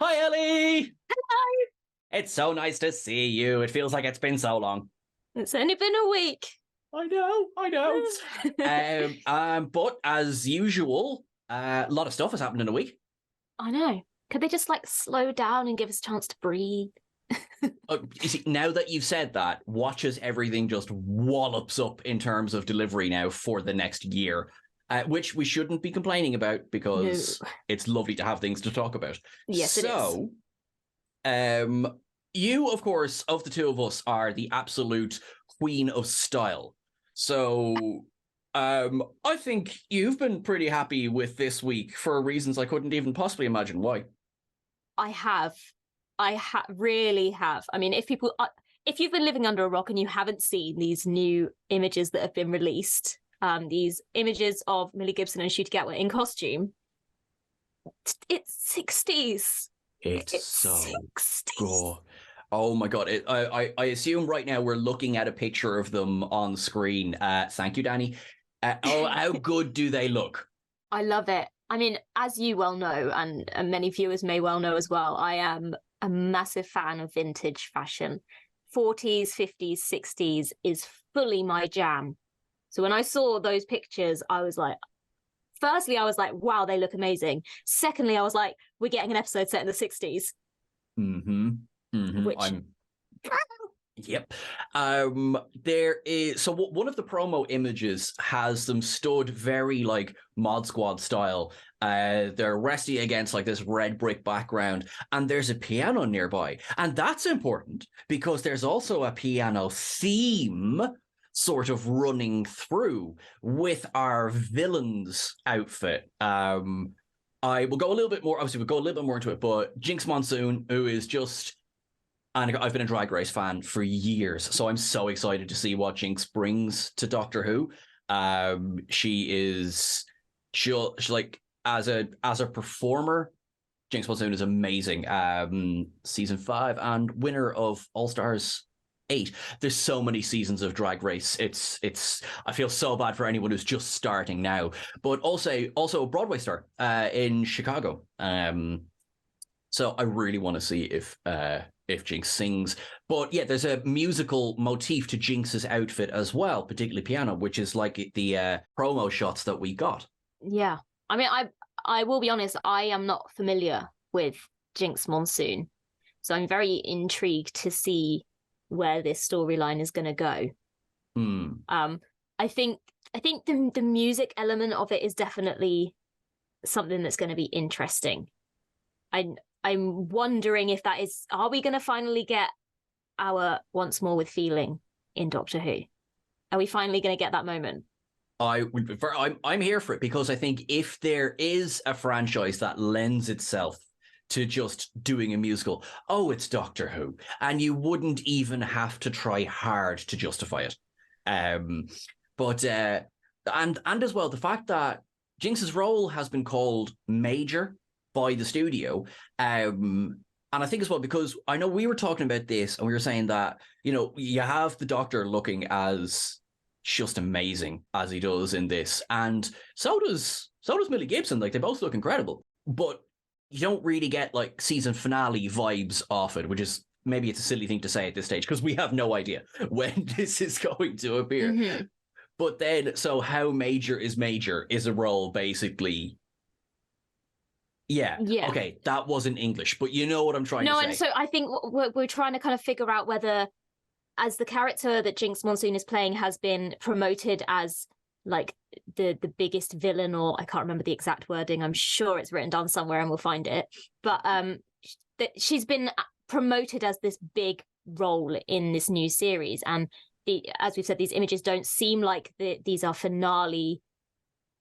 Hi, Ellie! Hi. It's so nice to see you. It feels like it's been so long. It's only been a week. I know. But as usual, a lot of stuff has happened in a week. I know. Could they just slow down and give us a chance to breathe? You see, now that you've said that, watch as everything just wallops up in terms of delivery now for the next year, which we shouldn't be complaining about because it's lovely to have things to talk about. Yes, it is. You, of course, of the two of us, are the absolute queen of style. So I think you've been pretty happy with this week for reasons I couldn't even possibly imagine why. I really have. I mean, if you've been living under a rock and you haven't seen these new images that have been released, these images of Millie Gibson and Ncuti Gatwa in costume, it's 60s. It's so 60s. Good. Oh my God. I assume right now we're looking at a picture of them on screen. Thank you, Danny. How good do they look? I love it. I mean, as you well know, and many viewers may well know as well, I am a massive fan of vintage fashion. 40s, 50s, 60s is fully my jam. So when I saw those pictures, firstly, I was like, wow, they look amazing. Secondly, I was like, we're getting an episode set in the 60s. Yep. There is one of the promo images has them stood very like Mod Squad style. They're resting against like this red brick background, and there's a piano nearby, and that's important because there's also a piano theme sort of running through with our villain's outfit. I will go a little bit more. Obviously, we'll go a little bit more into it, but Jinkx Monsoon, who is just. And I've been a Drag Race fan for years, so I'm so excited to see what Jinkx brings to Doctor Who. She's like as a performer, Jinkx Monsoon is amazing. Season 5 and winner of All Stars 8. There's so many seasons of Drag Race. It's. I feel so bad for anyone who's just starting now, but also a Broadway star in Chicago. So I really want to see if Jinkx sings. But yeah, there's a musical motif to Jinx's outfit as well, particularly piano, which is like the promo shots that we got. Yeah. I mean, I will be honest, I am not familiar with Jinkx Monsoon. So I'm very intrigued to see where this storyline is going to go. I think the music element of it is definitely something that's going to be interesting. I'm wondering if that is, are we going to finally get our Once More with Feeling in Doctor Who? Are we finally going to get that moment? I'm here for it because I think if there is a franchise that lends itself to just doing a musical, it's Doctor Who, and you wouldn't even have to try hard to justify it. And as well, the fact that Jinx's role has been called major by the studio. And I think as well, because I know we were talking about this and we were saying that, you have the Doctor looking as just amazing as he does in this. And so does Millie Gibson. Like, they both look incredible. But you don't really get like season finale vibes off it, which is maybe it's a silly thing to say at this stage because we have no idea when this is going to appear. Mm-hmm. But then, so how major is a role basically. Yeah. Okay, that wasn't English, but you know what I'm trying to say. No, and so I think we're trying to kind of figure out whether, as the character that Jinkx Monsoon is playing has been promoted as like the biggest villain, or I can't remember the exact wording. I'm sure it's written down somewhere and we'll find it. But she's been promoted as this big role in this new series, and as we've said, these images don't seem like these are finale.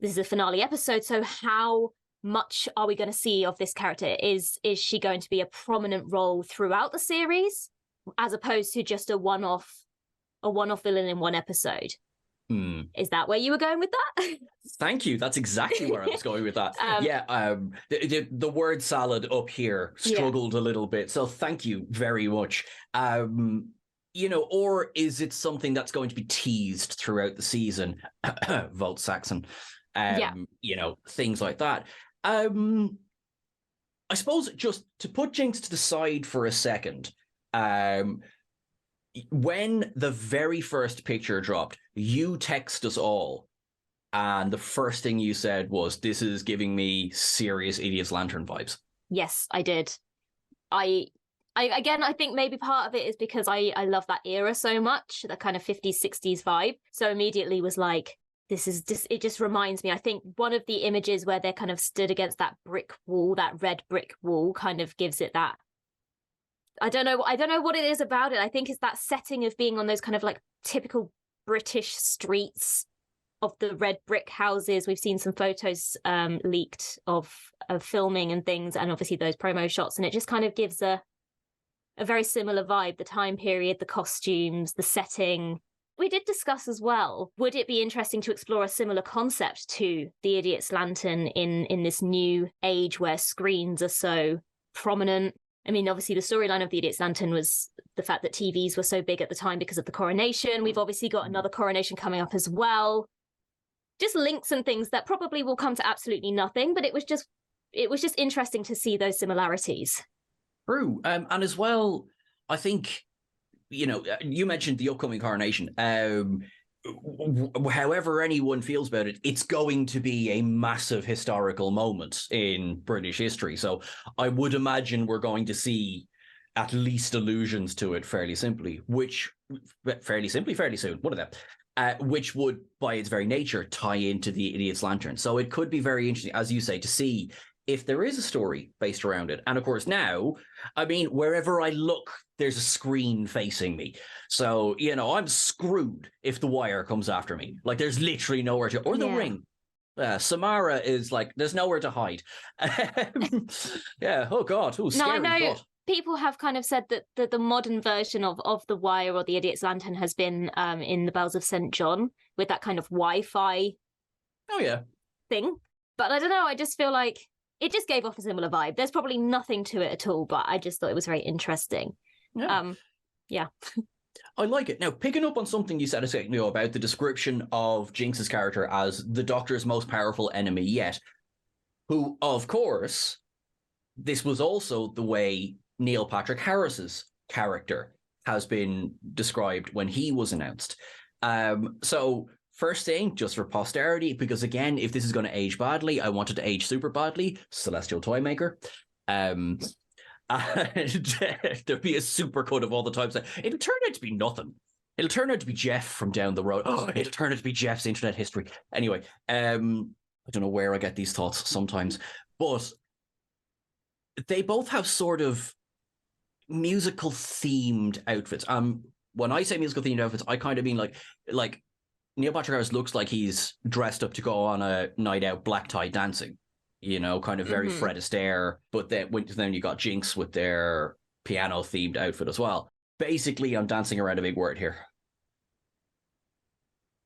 This is a finale episode, so how much are we going to see of this character? Is she going to be a prominent role throughout the series, as opposed to just a one-off villain in one episode? Is that where you were going with that? Thank you. That's exactly where I was going with that. The word salad up here struggled a little bit, so thank you very much. Or is it something that's going to be teased throughout the season? Vote Saxon. Things like that. I suppose just to put Jinkx to the side for a second, when the very first picture dropped, you text us all, and the first thing you said was, "This is giving me serious Idiot's Lantern vibes." Yes, I did. I again, I think maybe part of it is because I love that era so much, that kind of 50s, 60s vibe. So immediately was like, this is just, it just reminds me. I think one of the images where they're kind of stood against that brick wall, that red brick wall, kind of gives it that. I don't know what it is about it. I think it's that setting of being on those kind of like typical British streets of the red brick houses. We've seen some photos leaked of filming and things, and obviously those promo shots, and it just kind of gives a very similar vibe. The time period, the costumes, the setting. We did discuss as well, would it be interesting to explore a similar concept to the Idiot's Lantern in this new age where screens are so prominent? I mean, obviously the storyline of the Idiot's Lantern was the fact that TVs were so big at the time because of the coronation. We've obviously got another coronation coming up as well. Just links and things that probably will come to absolutely nothing, but it was just interesting to see those similarities. True. And as well, I think, you mentioned the upcoming coronation. However anyone feels about it, it's going to be a massive historical moment in British history. So I would imagine we're going to see at least allusions to it fairly soon. Fairly soon. What are them? Which would, by its very nature, tie into the Idiot's Lantern. So it could be very interesting, as you say, to see if there is a story based around it. And of course, now, I mean, wherever I look, there's a screen facing me. So, I'm screwed if The Wire comes after me. Like, there's literally nowhere to, or The Ring. Samara is like, there's nowhere to hide. Yeah, oh God, scary no, I know. thought. People have kind of said that the modern version of The Wire or the Idiot's Lantern has been in the Bells of St. John with that kind of Wi-Fi thing. But I don't know, I just feel like it just gave off a similar vibe. There's probably nothing to it at all, but I just thought it was very interesting. Yeah. I like it. Now, picking up on something you said a second ago about the description of Jinx's character as the Doctor's most powerful enemy yet, who, of course, this was also the way Neil Patrick Harris's character has been described when he was announced. So first thing, just for posterity, because again, if this is going to age badly, I want it to age super badly. Celestial Toymaker. And there'll be a super cut of all the times. It'll turn out to be nothing. It'll turn out to be Jeff from down the road. Oh, it'll turn out to be Jeff's internet history. Anyway, I don't know where I get these thoughts sometimes, but they both have sort of musical themed outfits. When I say musical themed outfits, I kind of mean like Neil Patrick Harris looks like he's dressed up to go on a night out black tie dancing, kind of very Fred Astaire. But then you got Jinkx with their piano themed outfit as well. Basically, I'm dancing around a big word here.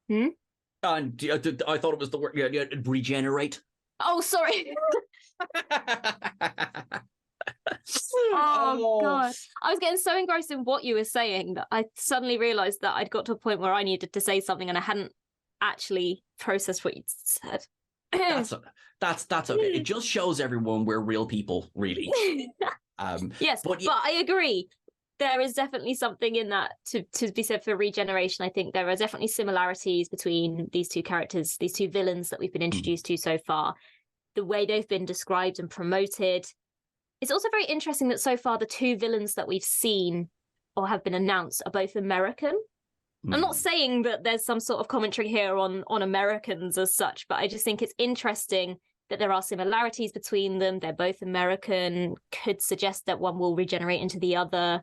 And I thought it was the word regenerate. Oh, sorry. Oh God, I was getting so engrossed in what you were saying that I suddenly realized that I'd got to a point where I needed to say something and I hadn't actually processed what you'd said. That's okay. It just shows everyone we're real people, really. Yes, but I agree. There is definitely something in that to be said for regeneration. I think there are definitely similarities between these two characters, these two villains that we've been introduced to so far. The way they've been described and promoted. It's also very interesting that so far the two villains that we've seen or have been announced are both American. I'm not saying that there's some sort of commentary here on Americans as such, but I just think it's interesting that there are similarities between them. They're both American, could suggest that one will regenerate into the other,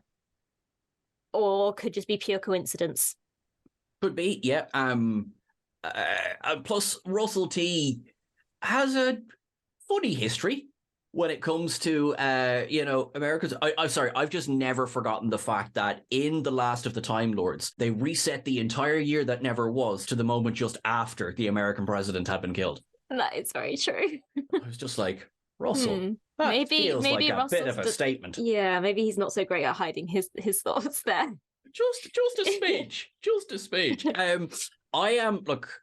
or could just be pure coincidence. Could be, yeah. Plus, Russell T has a funny history when it comes to, Americans. I'm sorry, I've just never forgotten the fact that in The Last of the Time Lords, they reset the entire year that never was to the moment just after the American president had been killed. That is very true. I was just like, Russell, that maybe feels like a Russell's bit of a statement. Yeah, maybe he's not so great at hiding his thoughts there. Just a smidge. I am, look,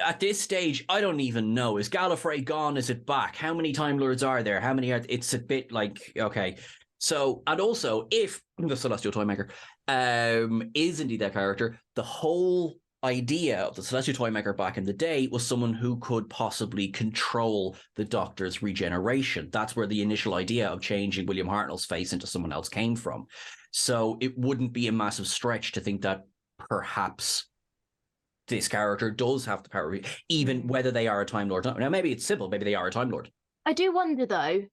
at this stage, I don't even know. Is Gallifrey gone? Is it back? How many Time Lords are there? How many are? It's a bit like, okay. So, and also, if the Celestial Toymaker is indeed that character, the whole idea of the Celestial Toymaker back in the day was someone who could possibly control the Doctor's regeneration. That's where the initial idea of changing William Hartnell's face into someone else came from. So it wouldn't be a massive stretch to think that perhaps this character does have the power, even whether they are a Time Lord. Now, maybe it's simple. Maybe they are a Time Lord. I do wonder, though,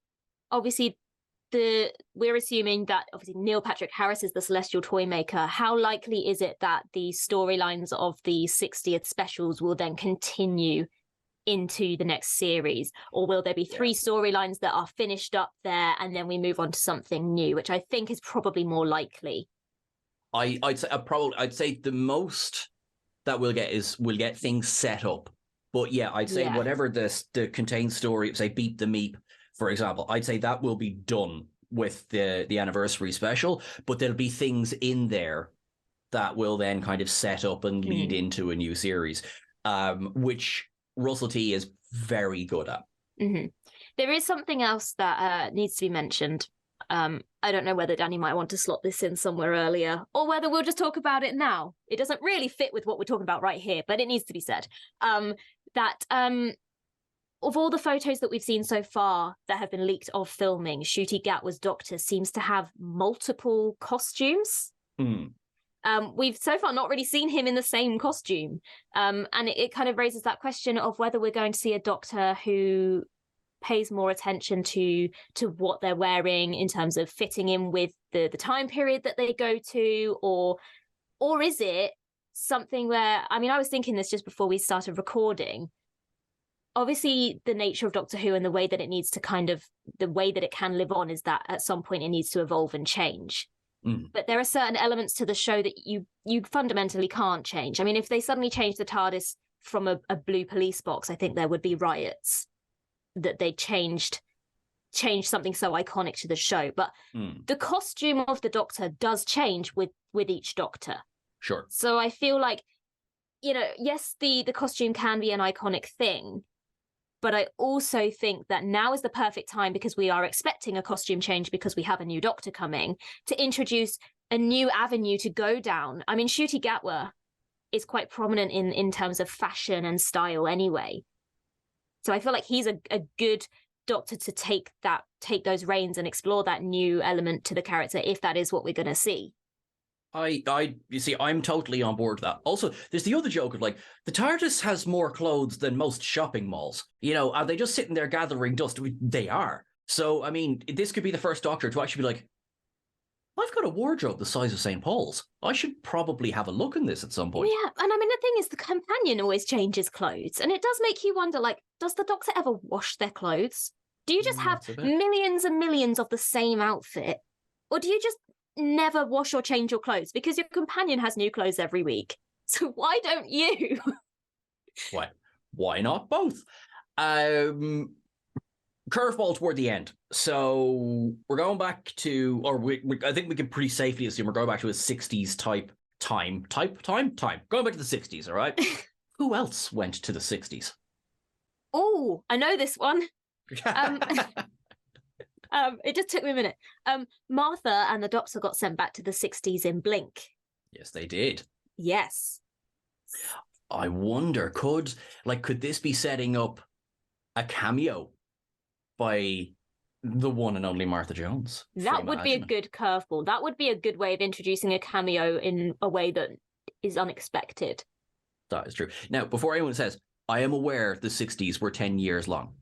obviously, we're assuming that obviously Neil Patrick Harris is the Celestial Toymaker. How likely is it that the storylines of the 60th specials will then continue into the next series? Or will there be 3 storylines that are finished up there and then we move on to something new, which I think is probably more likely? I'd say the most that we'll get things set up. But yeah, I'd say whatever the contained story, say Beat the Meep, for example, I'd say that will be done with the anniversary special, but there'll be things in there that will then kind of set up and lead into a new series, which Russell T is very good at. Mm-hmm. There is something else that needs to be mentioned. I don't know whether Danny might want to slot this in somewhere earlier or whether we'll just talk about it now. It doesn't really fit with what we're talking about right here, but it needs to be said. Of all the photos that we've seen so far that have been leaked of filming, Ncuti Gatwa's Doctor seems to have multiple costumes. We've so far not really seen him in the same costume. And it kind of raises that question of whether we're going to see a Doctor who pays more attention to what they're wearing in terms of fitting in with the time period that they go to, or is it something where, I mean, I was thinking this just before we started recording. Obviously, the nature of Doctor Who and the way that it needs to the way that it can live on is that at some point it needs to evolve and change. But there are certain elements to the show that you fundamentally can't change. I mean, if they suddenly change the TARDIS from a blue police box, I think there would be riots that they changed something so iconic to the show. But the costume of the Doctor does change with each Doctor. Sure. So I feel like, yes, the costume can be an iconic thing, but I also think that now is the perfect time, because we are expecting a costume change because we have a new Doctor coming, to introduce a new avenue to go down. I mean, Ncuti Gatwa is quite prominent in terms of fashion and style anyway. So I feel like he's a good Doctor to take those reins and explore that new element to the character, if that is what we're going to see. You see, I'm totally on board with that. Also, there's the other joke of like, the TARDIS has more clothes than most shopping malls. Are they just sitting there gathering dust? They are. So, I mean, this could be the first Doctor to actually be like, I've got a wardrobe the size of St. Paul's. I should probably have a look in this at some point. Yeah, and I mean, the thing is, the companion always changes clothes. And it does make you wonder, like, does the Doctor ever wash their clothes? Do you just have millions and millions of the same outfit? Or do you just never wash or change your clothes? Because your companion has new clothes every week. So why don't you? Why not both? Curveball toward the end. So we're going back to, I think we can pretty safely assume we're going back to a 60s type time. Going back to the 60s, all right? Who else went to the 60s? Oh, I know this one. It just took me a minute. Martha and the Doctor got sent back to the 60s in Blink. Yes, they did. Yes. I wonder, could this be setting up a cameo by the one and only Martha Jones? That would be a good curveball. That would be a good way of introducing a cameo in a way that is unexpected. That is true. Now, before anyone says, I am aware the 60s were 10 years long.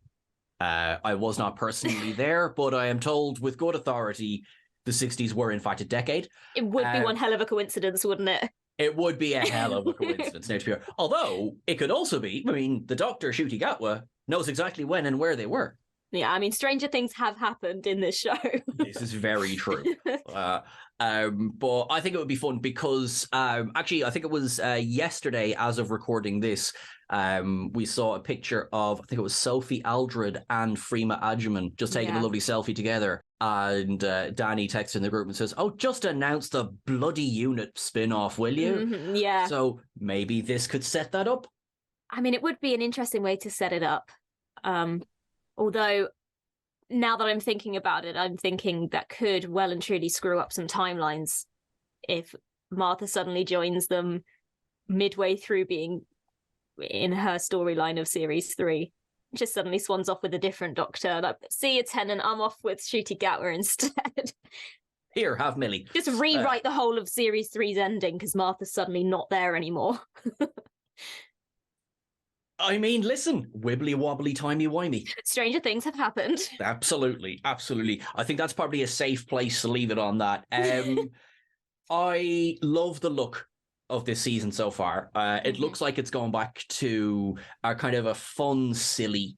I was not personally there, but I am told with good authority the 60s were in fact a decade. It would be one hell of a coincidence, wouldn't it? It would be a hell of a coincidence. Now, to be fair. Although it could also be, I mean, the Doctor, Ncuti Gatwa, knows exactly when and where they were. Yeah, I mean, stranger things have happened in this show. This is very true. But I think it would be fun because actually, I think it was yesterday, as of recording this, we saw a picture of, I think it was Sophie Aldred and Freema Agyeman just taking a lovely selfie together. And Danny texts in the group and says, "Oh, just announce the bloody unit spin-off, will you?" Mm-hmm, yeah. So maybe this could set that up. I mean, it would be an interesting way to set it up. Although now that I'm thinking about it, I'm thinking that could well and truly screw up some timelines if Martha suddenly joins them midway through being in her storyline of series 3. Just suddenly swans off with a different doctor. Like, see you, Tennant, I'm off with Shruti Gatwa instead. Here, have Millie. Just rewrite the whole of series 3's ending because Martha's suddenly not there anymore. I mean, listen, wibbly wobbly, timey wimey. Stranger things have happened. Absolutely, absolutely. I think that's probably a safe place to leave it on that. I love the look of this season so far. It looks like it's going back to a kind of a fun, silly,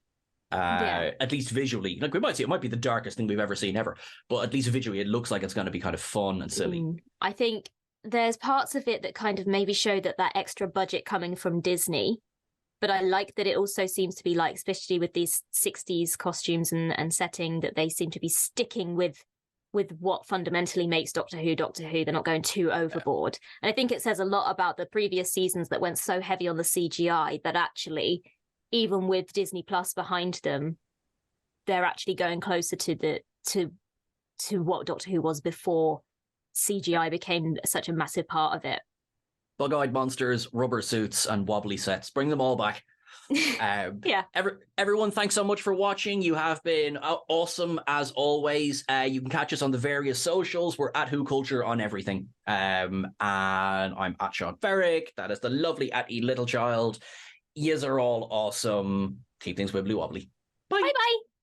at least visually. Like, we might see it might be the darkest thing we've ever seen ever, but at least visually, it looks like it's going to be kind of fun and silly. I think there's parts of it that kind of maybe show that extra budget coming from Disney. But I like that it also seems to be like, especially with these 60s costumes and setting, that they seem to be sticking with what fundamentally makes Doctor Who Doctor Who. They're not going too overboard. And I think it says a lot about the previous seasons that went so heavy on the CGI that actually, even with Disney Plus behind them, they're actually going closer to what Doctor Who was before CGI became such a massive part of it. Bug-eyed monsters, rubber suits, and wobbly sets. Bring them all back. Yeah. Everyone, thanks so much for watching. You have been awesome as always. You can catch us on the various socials. We're at WhoCulture on everything. And I'm at Sean Ferrick. That is the lovely at E Little Child. Yous are all awesome. Keep things wibbly wobbly. Bye. Bye bye.